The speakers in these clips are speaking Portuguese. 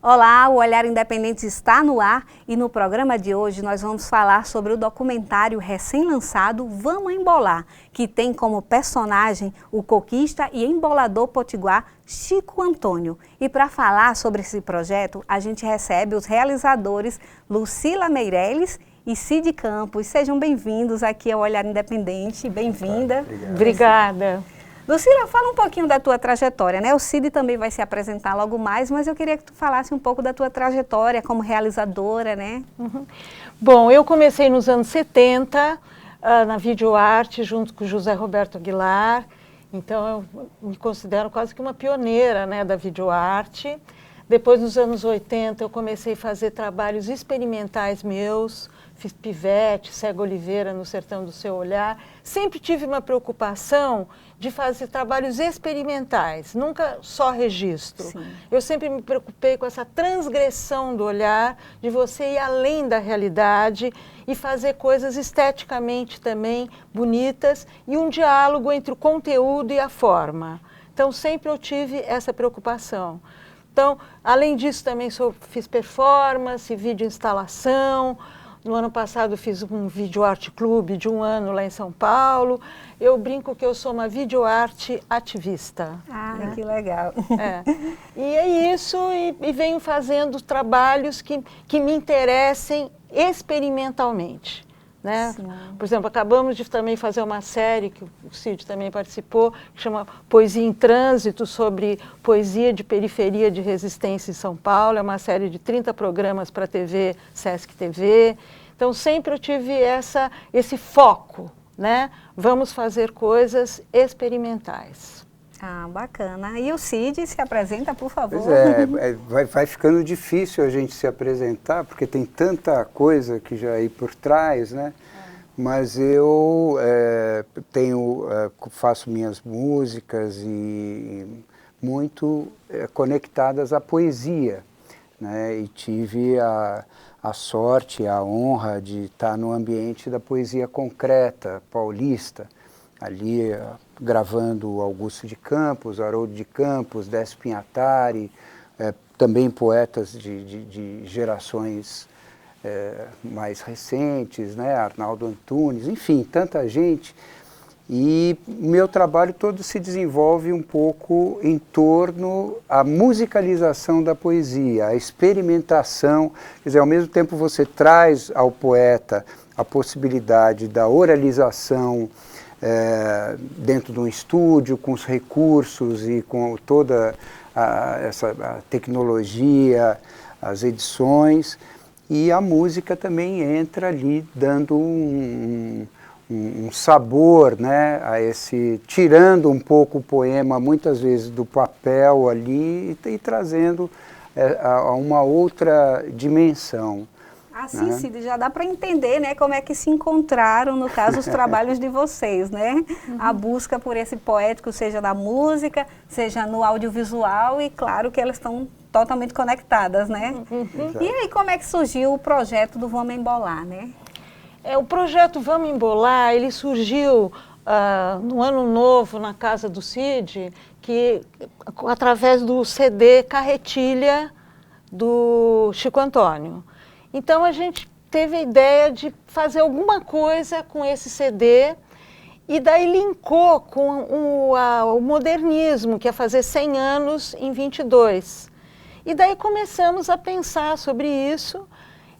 Olá, o Olhar Independente está no ar e no programa de hoje nós vamos falar sobre o documentário recém-lançado Vamos Embolar, que tem como personagem o coquista e embolador potiguar Chico Antônio. E para falar sobre esse projeto, a gente recebe os realizadores Lucila Meireles e Cid Campos. Sejam bem-vindos aqui ao Olhar Independente. Bem-vinda. Obrigada. Lucila, fala um pouquinho da tua trajetória, né? O Cid também vai se apresentar logo mais, mas eu queria que tu falasse um pouco da tua trajetória como realizadora, né? Bom, eu comecei nos anos 70 na videoarte, junto com o José Roberto Aguilar, então eu me considero quase que uma pioneira, né, da videoarte. Depois, nos anos 80, eu comecei a fazer trabalhos experimentais meus, fiz Pivete, Cego Oliveira no Sertão do Seu Olhar. Sempre tive uma preocupação de fazer trabalhos experimentais, nunca só registro. Sim. Eu sempre me preocupei com essa transgressão do olhar, de você ir além da realidade e fazer coisas esteticamente também bonitas e um diálogo entre o conteúdo e a forma. Então, sempre eu tive essa preocupação. Então, além disso, também fiz performance, vídeo instalação. No ano passado fiz um videoarte clube de 1 ano lá em São Paulo. Eu brinco que eu sou uma videoarte ativista. Ah, né? Que legal. E é isso, e venho fazendo trabalhos que me interessem experimentalmente. Né? Por exemplo, acabamos de também fazer uma série, que o Cid também participou, que chama Poesia em Trânsito, sobre poesia de periferia de resistência em São Paulo. É uma série de 30 programas para a TV, Sesc TV. Então, sempre eu tive esse foco, né? Vamos fazer coisas experimentais. Ah, bacana. E o Cid, se apresenta, por favor. Pois vai ficando difícil a gente se apresentar, porque tem tanta coisa que já aí por trás, né? Mas eu faço minhas músicas e muito conectadas à poesia, né? E tive a sorte, a honra de estar no ambiente da poesia concreta, paulista, ali gravando Augusto de Campos, Haroldo de Campos, Décio Pinhatari, também poetas de gerações mais recentes, né? Arnaldo Antunes, enfim, tanta gente. E meu trabalho todo se desenvolve um pouco em torno à musicalização da poesia, a experimentação. Quer dizer, ao mesmo tempo você traz ao poeta a possibilidade da oralização dentro de um estúdio, com os recursos e com toda essa tecnologia, as edições, e a música também entra ali dando um sabor, né, tirando um pouco o poema, muitas vezes, do papel ali e trazendo a uma outra dimensão. Assim, Cid, já dá para entender, né, como é que se encontraram, no caso, os trabalhos de vocês, né? A busca por esse poético, seja na música, seja no audiovisual, e claro que elas estão totalmente conectadas, né? E aí, como é que surgiu o projeto do Vamos Embolar, né? O projeto Vamos Embolar, ele surgiu no Ano Novo, na casa do Cid, através do CD Carretilha do Chico Antônio. Então, a gente teve a ideia de fazer alguma coisa com esse CD e daí linkou com o modernismo, que ia fazer 100 anos em 22. E daí começamos a pensar sobre isso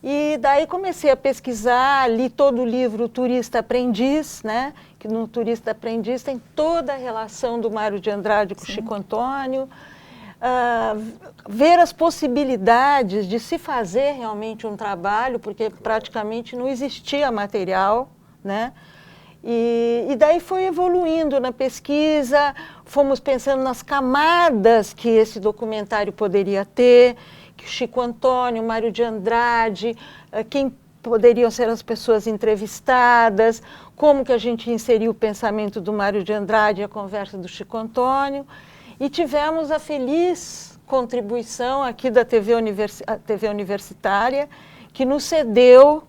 e daí comecei a pesquisar, li todo o livro Turista Aprendiz, né? Que no Turista Aprendiz tem toda a relação do Mário de Andrade com o Chico Antônio. Ver as possibilidades de se fazer realmente um trabalho, porque praticamente não existia material, né? E daí foi evoluindo na pesquisa, fomos pensando nas camadas que esse documentário poderia ter, que o Chico Antônio, o Mário de Andrade, quem poderiam ser as pessoas entrevistadas, como que a gente inseriu o pensamento do Mário de Andrade e a conversa do Chico Antônio. E tivemos a feliz contribuição aqui da TV Universitária, que nos cedeu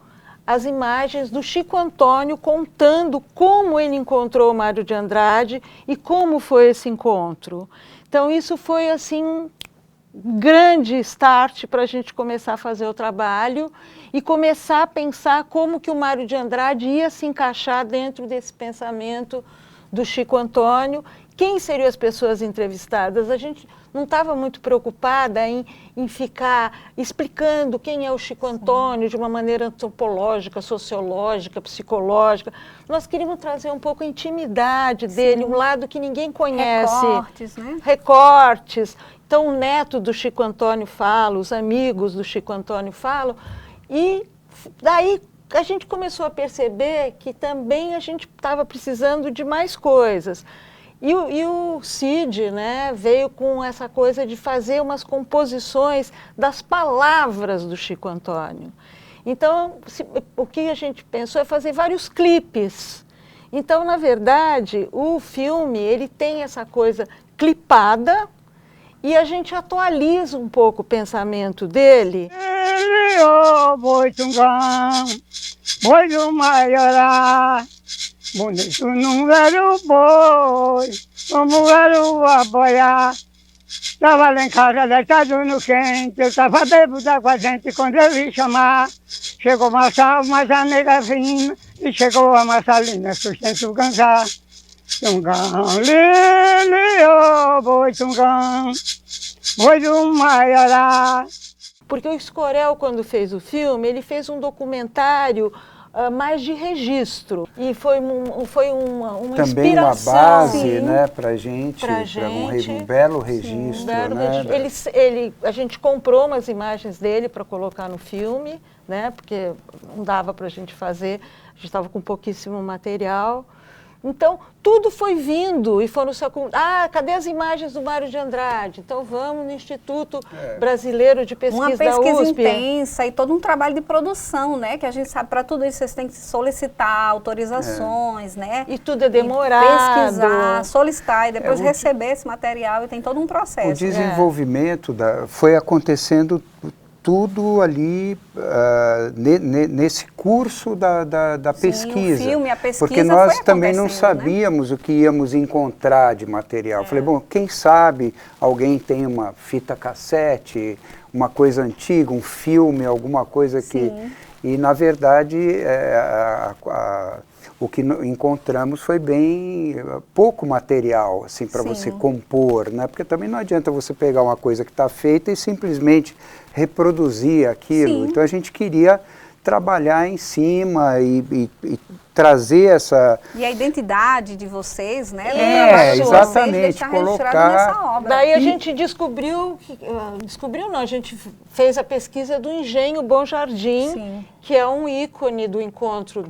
as imagens do Chico Antônio contando como ele encontrou o Mário de Andrade e como foi esse encontro. Então, isso foi, assim, grande start para a gente começar a fazer o trabalho e começar a pensar como que o Mário de Andrade ia se encaixar dentro desse pensamento do Chico Antônio. Quem seriam as pessoas entrevistadas? A gente não estava muito preocupada em ficar explicando quem é o Chico Antônio de uma maneira antropológica, sociológica, psicológica. Nós queríamos trazer um pouco a intimidade dele, um lado que ninguém conhece. Recortes, né? Recortes. Então, o neto do Chico Antônio fala, os amigos do Chico Antônio falam, e daí a gente começou a perceber que também a gente estava precisando de mais coisas. E o Cid, né, veio com essa coisa de fazer umas composições das palavras do Chico Antônio. Então, o que a gente pensou é fazer vários clipes. Então, na verdade, o filme ele tem essa coisa clipada, e a gente atualiza um pouco o pensamento dele. Ele, ô boi tungão, boi do Maiorá, bonito não era o boi, como era o aboiá. Tava lá em casa deitado no quente, eu tava bêbado com a gente quando eu vi chamar. Chegou mas a nega fina, e chegou a Massalina, sustento o ganzá. Tungão, lili, ô boi tungão, boi do Maiorá. Porque o Escorel, quando fez o filme, ele fez um documentário mais de registro. E foi uma também inspiração. Uma base, Sim, né, pra gente, um belo registro. Um belo né? registro. A gente comprou umas imagens dele para colocar no filme, né, porque não dava para a gente fazer, a gente estava com pouquíssimo material. Então, tudo foi vindo e foram só com... Ah, cadê as imagens do Mário de Andrade? Então, vamos no Instituto Brasileiro de Pesquisa uma da pesquisa USP. intensa e todo um trabalho de produção, né? Que a gente sabe, para tudo isso, vocês têm que solicitar autorizações, né? E tudo é demorado. E pesquisar, solicitar e depois receber esse material e tem todo um processo. O desenvolvimento foi acontecendo tudo ali nesse curso da pesquisa. O filme, a pesquisa porque nós foi também não acontecendo, né? sabíamos o que íamos encontrar de material. Falei, bom, quem sabe alguém tem uma fita cassete, uma coisa antiga, um filme, alguma coisa que... E, na verdade, o que encontramos foi bem pouco material assim, para você compor, né? Porque também não adianta você pegar uma coisa que está feita e simplesmente reproduzir aquilo. Então a gente queria trabalhar em cima e trazer essa... E a identidade de vocês, né? Exatamente, colocar... Nessa obra. Daí a gente descobriu não, a gente fez a pesquisa do Engenho Bom Jardim, que é um ícone do encontro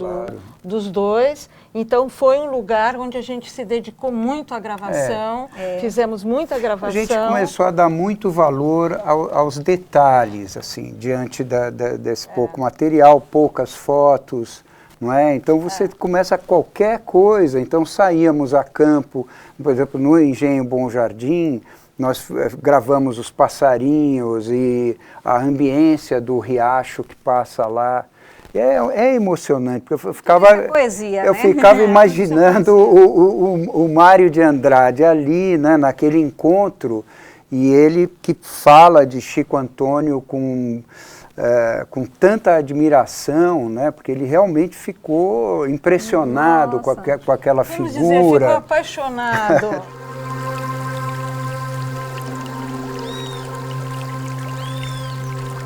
dos dois. Então foi um lugar onde a gente se dedicou muito à gravação, fizemos muita gravação. A gente começou a dar muito valor aos detalhes, assim, diante desse pouco material, poucas fotos, não é? Então você começa qualquer coisa. Então saíamos a campo, por exemplo, no Engenho Bom Jardim, nós gravamos os passarinhos e a ambiência do riacho que passa lá. É emocionante, porque eu ficava imaginando o Mário de Andrade ali, né, naquele encontro, e ele que fala de Chico Antônio com tanta admiração, né, porque ele realmente ficou impressionado com aquela figura. Dizer, ficou apaixonado.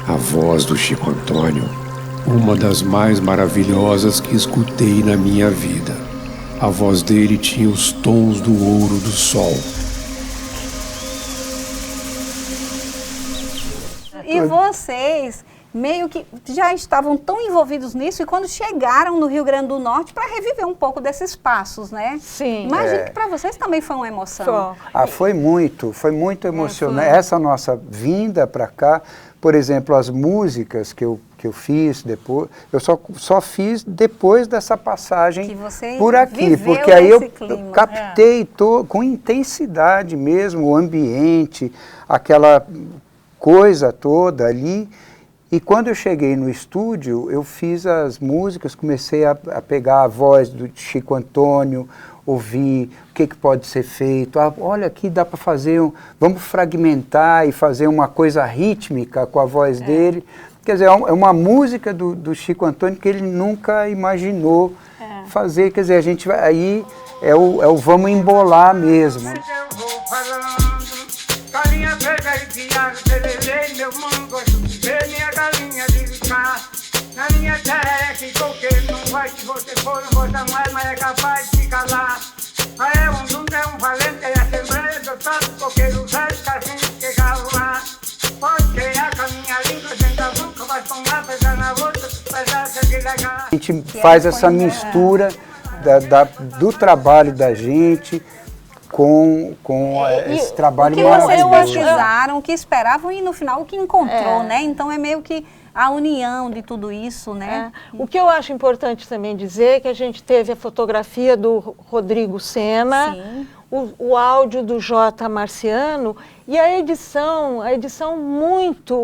A voz do Chico Antônio, uma das mais maravilhosas que escutei na minha vida. A voz dele tinha os tons do ouro do sol. E vocês meio que já estavam tão envolvidos nisso e quando chegaram no Rio Grande do Norte para reviver um pouco desses passos, né? Sim. Imagino que para vocês também foi uma emoção. Foi muito emocionante. Essa nossa vinda para cá, por exemplo, as músicas que eu fiz depois, eu só fiz depois dessa passagem por aqui, porque aí eu captei com intensidade mesmo o ambiente, aquela coisa toda ali. E quando eu cheguei no estúdio, eu fiz as músicas, comecei a pegar a voz do Chico Antônio, ouvir o que pode ser feito. Ah, olha, aqui dá para fazer, vamos fragmentar e fazer uma coisa rítmica com a voz dele. Quer dizer, é uma música do Chico Antônio que ele nunca imaginou fazer. Quer dizer, a gente vai, aí é o vamos embolar mesmo. Galinha pega e piada, tererê, meu mango, vê minha galinha de cá. Na minha terra é que coqueiro não vai, se você for não vou mais, mas é capaz de ficar lá. Aí é um dunga, é um valente, é a assembleia do todo coqueiro, velho, que a gente chegava lá. Pode chegar com a minha língua dentro da boca, vai tomar, pegar na boca, pegar essa de legal. A gente faz essa mistura do trabalho da gente com esse trabalho maravilhoso. O que vocês pesquisaram, o que esperavam e no final o que encontrou, né? Então é meio que a união de tudo isso, né? O que eu acho importante também dizer é que a gente teve a fotografia do Rodrigo Sena, o áudio do J. Marciano e a edição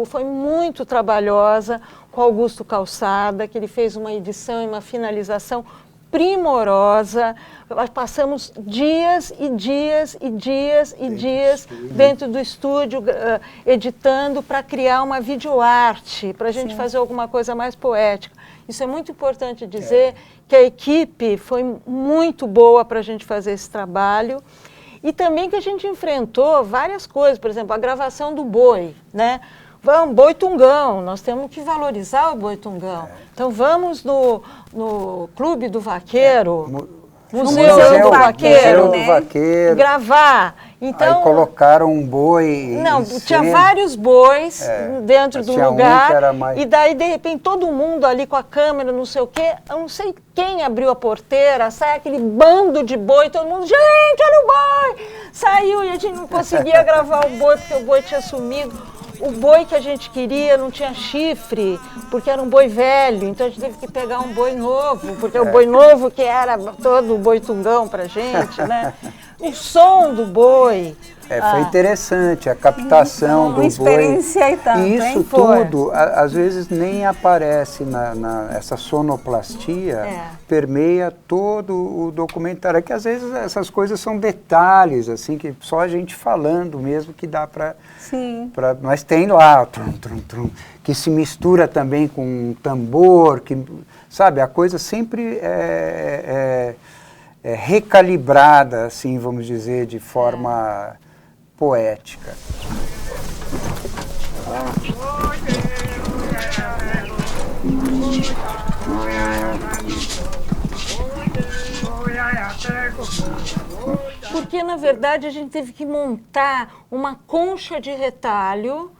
foi muito trabalhosa com Augusto Calçada, que ele fez uma edição e uma finalização primorosa. Nós passamos dias e dias e dias e dias dentro do estúdio editando para criar uma videoarte, para a gente fazer alguma coisa mais poética. Isso é muito importante dizer que a equipe foi muito boa para a gente fazer esse trabalho e também que a gente enfrentou várias coisas, por exemplo, a gravação do boi, né? Vamos, boi tungão, nós temos que valorizar o boi tungão. Então vamos no Clube do Vaqueiro, Museu do Vaqueiro, gravar. Então, aí colocaram um boi. Não, tinha vários bois dentro do lugar. E daí, de repente, todo mundo ali com a câmera, não sei o quê. Eu não sei quem abriu a porteira, sai aquele bando de boi, todo mundo, gente, olha o boi! Saiu e a gente não conseguia gravar o boi, porque o boi tinha sumido. O boi que a gente queria não tinha chifre, porque era um boi velho, então a gente teve que pegar um boi novo, porque o boi novo que era todo o boi tungão pra gente, né? O som do boi. Foi interessante, a captação do boi. Uma experiência e tanto, e isso tudo, às vezes, nem aparece essa sonoplastia, permeia todo o documentário. É que às vezes essas coisas são detalhes, assim, que só a gente falando mesmo que dá para... Mas tem lá, que se mistura também com um tambor, que, sabe, a coisa sempre é recalibrada, assim, vamos dizer, de forma poética. Porque, na verdade, a gente teve que montar uma concha de retalho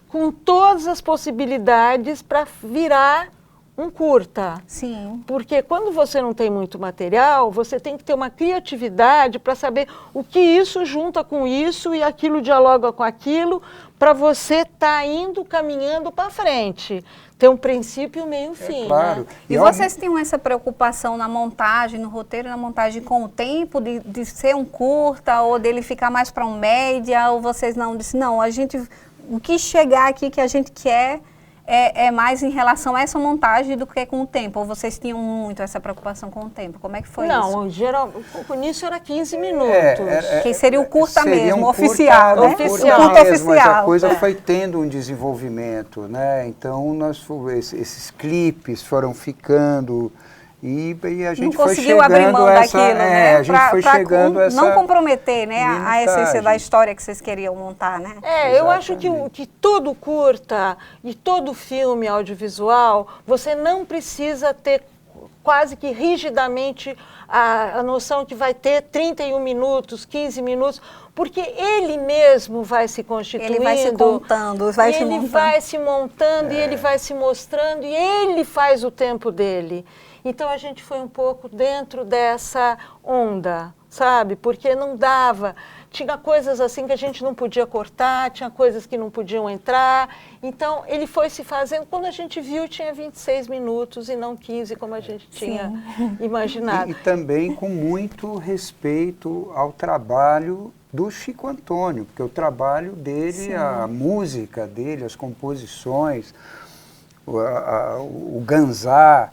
com todas as possibilidades para virar um curta. Sim. Porque quando você não tem muito material, você tem que ter uma criatividade para saber o que isso junta com isso e aquilo dialoga com aquilo, para você estar indo, caminhando para frente. Ter um princípio, meio, fim. Claro. Né? E vocês tinham essa preocupação na montagem, no roteiro, na montagem com o tempo, de ser um curta, ou dele ficar mais para um média, ou vocês não? Disse, não, o que chegar aqui que a gente quer é mais em relação a essa montagem do que com o tempo? Ou vocês tinham muito essa preocupação com o tempo? Como é que foi isso? Não, o início era 15 minutos. Que seria o curta mesmo, oficial, né? Oficial. Mas a coisa foi tendo um desenvolvimento, né? Então, esses clipes foram ficando... E a gente não conseguiu abrir mão daquilo, né? A gente foi chegando a essa... Não comprometer, né, a essência da história que vocês queriam montar, né? Eu acho que todo curta e todo filme audiovisual, você não precisa ter quase que rigidamente a noção que vai ter 31 minutos, 15 minutos, porque ele mesmo vai se constituindo. Ele vai se contando, ele vai se montando e ele vai se mostrando e ele faz o tempo dele. Então a gente foi um pouco dentro dessa onda, sabe? Porque não dava, tinha coisas assim que a gente não podia cortar, tinha coisas que não podiam entrar. Então ele foi se fazendo, quando a gente viu tinha 26 minutos e não 15 como a gente tinha imaginado. E também com muito respeito ao trabalho do Chico Antônio, porque o trabalho dele, a música dele, as composições, o Ganzá,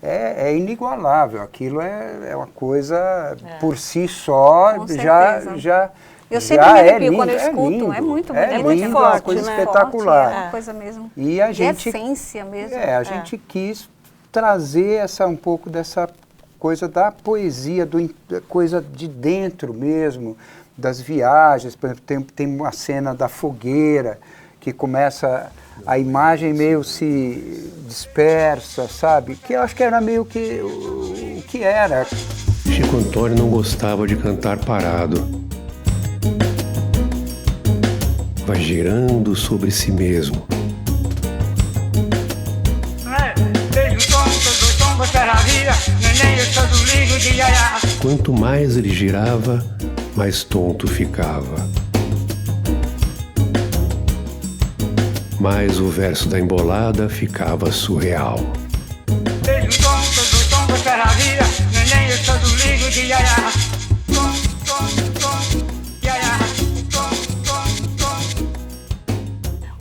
é inigualável. Aquilo é uma coisa por si só, Com já certeza. Eu sempre me arrepio quando eu escuto, é muito bonito. É muito lindo, forte, uma coisa né? espetacular. É uma coisa mesmo. E a De gente, essência mesmo. a gente quis trazer um pouco dessa coisa da poesia, da coisa de dentro mesmo, das viagens. Por exemplo, tem uma cena da fogueira que começa, a imagem meio se dispersa, sabe? Que eu acho que era meio que o que era. Chico Antônio não gostava de cantar parado. Vai girando sobre si mesmo. Quanto mais ele girava, mais tonto ficava. Mais o verso da embolada ficava surreal.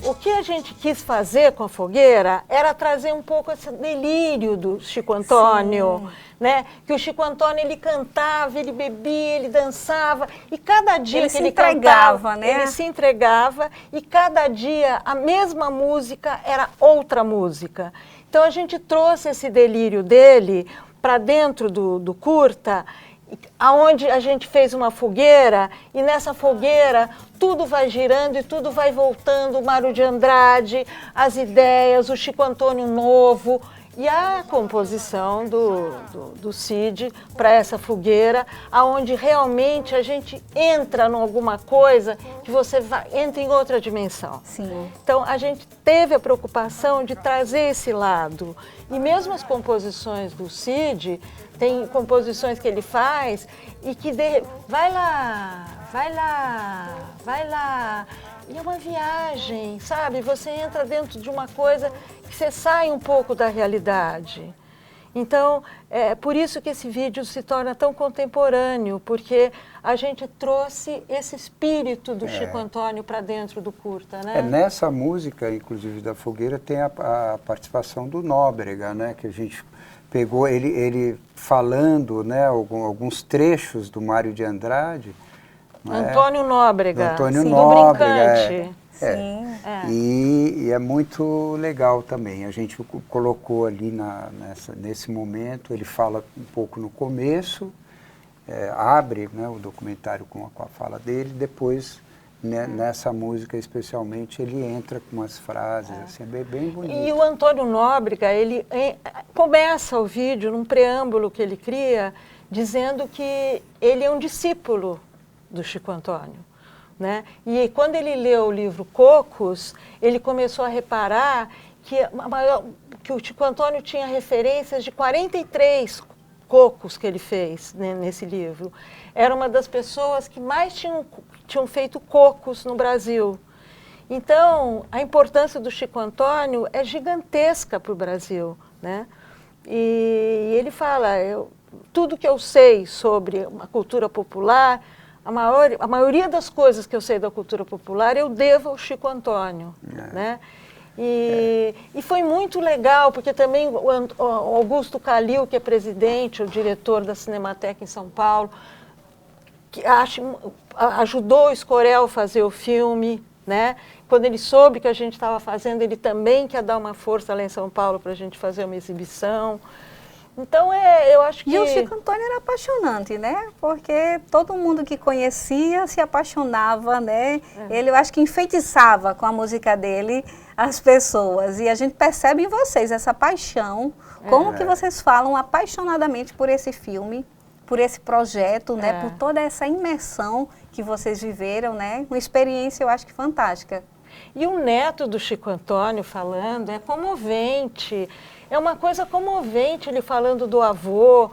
O que a gente quis fazer com a fogueira era trazer um pouco esse delírio do Chico Antônio, né? Que o Chico Antônio, ele cantava, ele bebia, ele dançava, e cada dia Ele que se ele entregava, cantava, né? ele se entregava, e cada dia a mesma música era outra música. Então a gente trouxe esse delírio dele para dentro do curta, aonde a gente fez uma fogueira, e nessa fogueira tudo vai girando e tudo vai voltando, o Mário de Andrade, as ideias, o Chico Antônio novo, e a composição do Cid para essa fogueira, aonde realmente a gente entra em alguma coisa que você entra em outra dimensão. Sim. Então a gente teve a preocupação de trazer esse lado, e mesmo as composições do Cid, tem composições que ele faz e que vai lá, vai lá, vai lá. E é uma viagem, sabe? Você entra dentro de uma coisa que você sai um pouco da realidade. Então, é por isso que esse vídeo se torna tão contemporâneo, porque a gente trouxe esse espírito do Chico Antônio para dentro do curta, né? Nessa música, inclusive, da fogueira, tem a participação do Nóbrega, né? Que a gente pegou ele falando, né, alguns trechos do Mário de Andrade. Antônio Nóbrega, Antônio sim, Nóbrega, do Brincante. Sim. E é muito legal também. A gente colocou ali nesse momento, ele fala um pouco no começo, abre, né, o documentário com a fala dele, depois, né, nessa música especialmente, ele entra com umas frases, assim, bem bonito. E o Antônio Nóbrega, ele começa o vídeo num preâmbulo que ele cria, dizendo que ele é um discípulo do Chico Antônio, né? E quando ele leu o livro Cocos, ele começou a reparar que o Chico Antônio tinha referências de 43 cocos que ele fez, né, nesse livro. Era uma das pessoas que mais tinham feito cocos no Brasil. Então, a importância do Chico Antônio é gigantesca para o Brasil, né? E ele fala, tudo que eu sei sobre a cultura popular, a maioria das coisas que eu sei da cultura popular eu devo ao Chico Antônio, né? E foi muito legal, porque também o Augusto Calil, que é presidente, o diretor da Cinemateca em São Paulo, que ajudou o Escorel a fazer o filme, né? Quando ele soube que a gente estava fazendo, ele também quer dar uma força lá em São Paulo para a gente fazer uma exibição. Então, eu acho que... E o Chico Antônio era apaixonante, né? Porque todo mundo que conhecia se apaixonava, né? Ele, eu acho que enfeitiçava com a música dele as pessoas. E a gente percebe em vocês essa paixão, como que vocês falam apaixonadamente por esse filme, por esse projeto, né? Por toda essa imersão que vocês viveram, né? Uma experiência, eu acho que fantástica. E o neto do Chico Antônio falando é comovente. É uma coisa comovente ele falando do avô,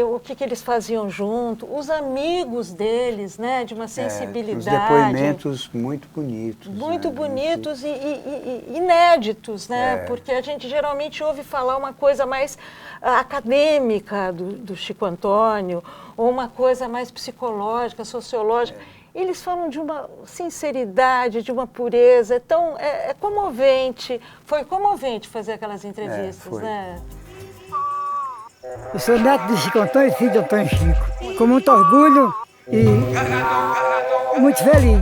o que eles faziam junto, os amigos deles, né, de uma sensibilidade. Os depoimentos muito bonitos. Muito, né, bonitos e inéditos, né, porque a gente geralmente ouve falar uma coisa mais acadêmica do Chico Antônio, ou uma coisa mais psicológica, sociológica. Eles falam de uma sinceridade, de uma pureza, é comovente. Foi comovente fazer aquelas entrevistas, né? Eu sou neto de Chico Antônio e filho de Antônio Chico. Com muito orgulho e muito feliz.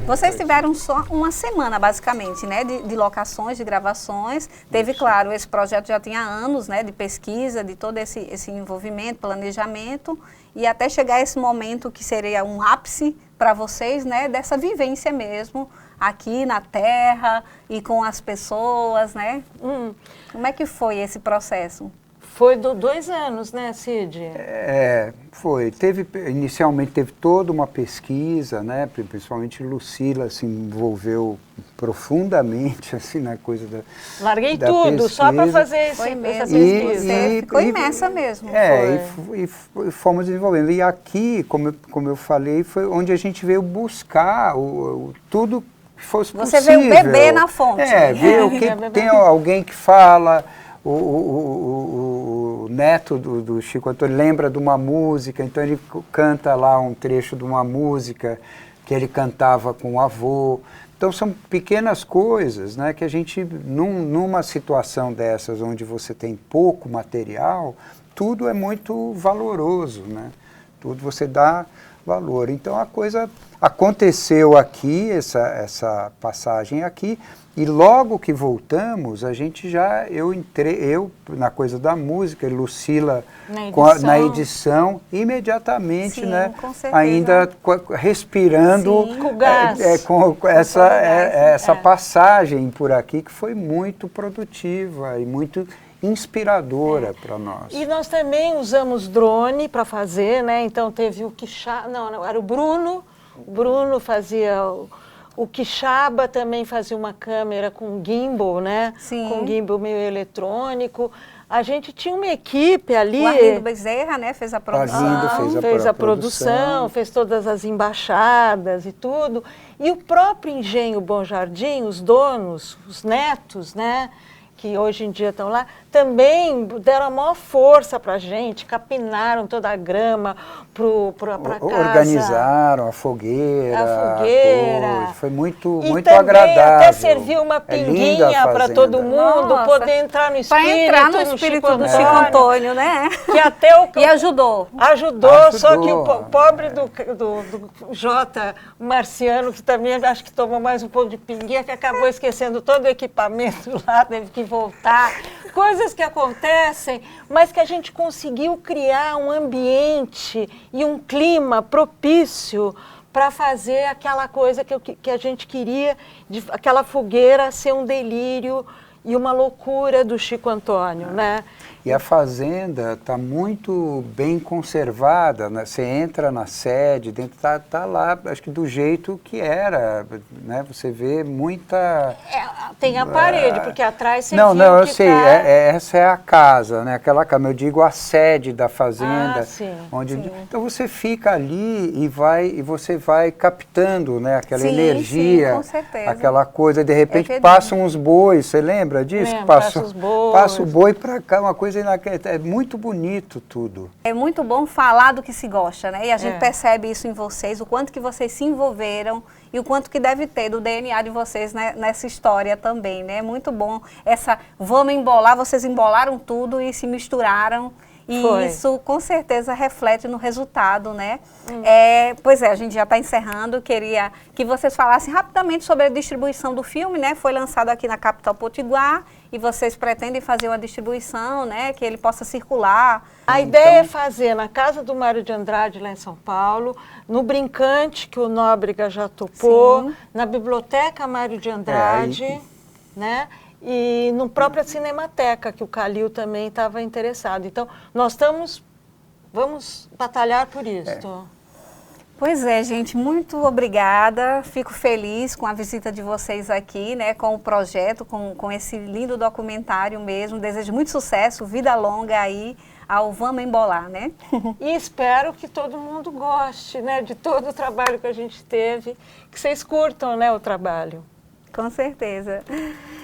Vocês tiveram só uma semana, basicamente, né, de locações, de gravações. Teve, claro, esse projeto já tinha anos, né, de pesquisa, de todo esse envolvimento, planejamento, e até chegar esse momento que seria um ápice para vocês, né, dessa vivência mesmo, aqui na terra e com as pessoas, né? Como é que foi esse processo? Foi 2 anos, né, Cid? Foi. Inicialmente teve toda uma pesquisa, né? Principalmente Lucila se envolveu profundamente assim, na coisa da Larguei da tudo, pesquisa. Só para fazer essa pesquisa. Você ficou imersa mesmo. E fomos desenvolvendo. E aqui, como eu falei, foi onde a gente veio buscar tudo que fosse possível. Você veio beber na fonte. Ver o que tem alguém que fala. O neto do Chico Antônio lembra de uma música, então ele canta lá um trecho de uma música que ele cantava com o avô. Então são pequenas coisas, né, que a gente, numa situação dessas onde você tem pouco material, tudo é muito valoroso, né? Tudo você dá valor. Então a coisa aconteceu aqui, essa passagem aqui, e logo que voltamos, a gente eu na coisa da música, Lucila na edição imediatamente, sim, né? Com certeza. Ainda respirando com essa passagem por aqui, que foi muito produtiva e muito inspiradora para nós. E nós também usamos drone para fazer, né? Então teve o Quixaba, não, era o Bruno. O Bruno fazia o Quixaba, também fazia uma câmera com gimbal, né? Sim. Com gimbal meio eletrônico. A gente tinha uma equipe ali. O Arlindo Bezerra, né, fez a produção. Fez a produção, fez todas as embaixadas e tudo. E o próprio Engenho Bom Jardim, os donos, os netos, né, que hoje em dia estão lá, também deram a maior força para a gente, capinaram toda a grama para casa. Organizaram a fogueira. Foi muito agradável. Até serviu uma pinguinha para todo mundo. Nossa, poder entrar no espírito. Para entrar no espírito do Chico Antônio, né? Que até e ajudou. Ajudou, só que o pobre do Jota, o Marciano, que também acho que tomou mais um pouco de pinguinha, que acabou esquecendo todo o equipamento lá, teve que voltar. Coisas que acontecem, mas que a gente conseguiu criar um ambiente e um clima propício para fazer aquela coisa que a gente queria, aquela fogueira ser um delírio e uma loucura do Chico Antônio, né? E a fazenda está muito bem conservada, né? Você entra na sede, dentro tá lá, acho que do jeito que era, né? Você vê muita... tem a parede, porque atrás você Não, eu sei, essa é a casa, né? Aquela casa, eu digo a sede da fazenda. Sim. Então você fica ali e você vai captando, né? Aquela energia, com certeza. aquela coisa, de repente passam uns bois, você lembra disso? Passa os bois. Passa o boi para cá, uma coisa é muito bonito tudo. É muito bom falar do que se gosta, né? E a gente percebe isso em vocês, o quanto que vocês se envolveram e o quanto que deve ter do DNA de vocês, né, nessa história também, né? É muito bom vamos embolar, vocês embolaram tudo e se misturaram. E isso com certeza reflete no resultado, né? Pois é, a gente já está encerrando, queria que vocês falassem rapidamente sobre a distribuição do filme, né? Foi lançado aqui na capital Potiguar e vocês pretendem fazer uma distribuição, né? Que ele possa circular. A ideia é fazer na Casa do Mário de Andrade, lá em São Paulo, no Brincante, que o Nóbrega já topou, na Biblioteca Mário de Andrade, né? E no própria Cinemateca, que o Calil também estava interessado. Então, vamos batalhar por isso. Pois é, gente, muito obrigada. Fico feliz com a visita de vocês aqui, né, com o projeto, com esse lindo documentário mesmo. Desejo muito sucesso, vida longa aí ao Vamos Embolar, né? E espero que todo mundo goste, né, de todo o trabalho que a gente teve, que vocês curtam, né, o trabalho. Com certeza.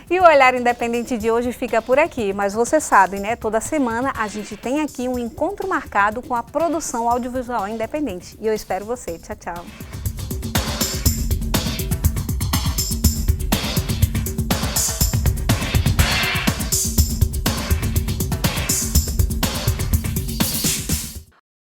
E o Olhar Independente de hoje fica por aqui, mas você sabe, né? Toda semana a gente tem aqui um encontro marcado com a produção audiovisual independente. E eu espero você. Tchau, tchau.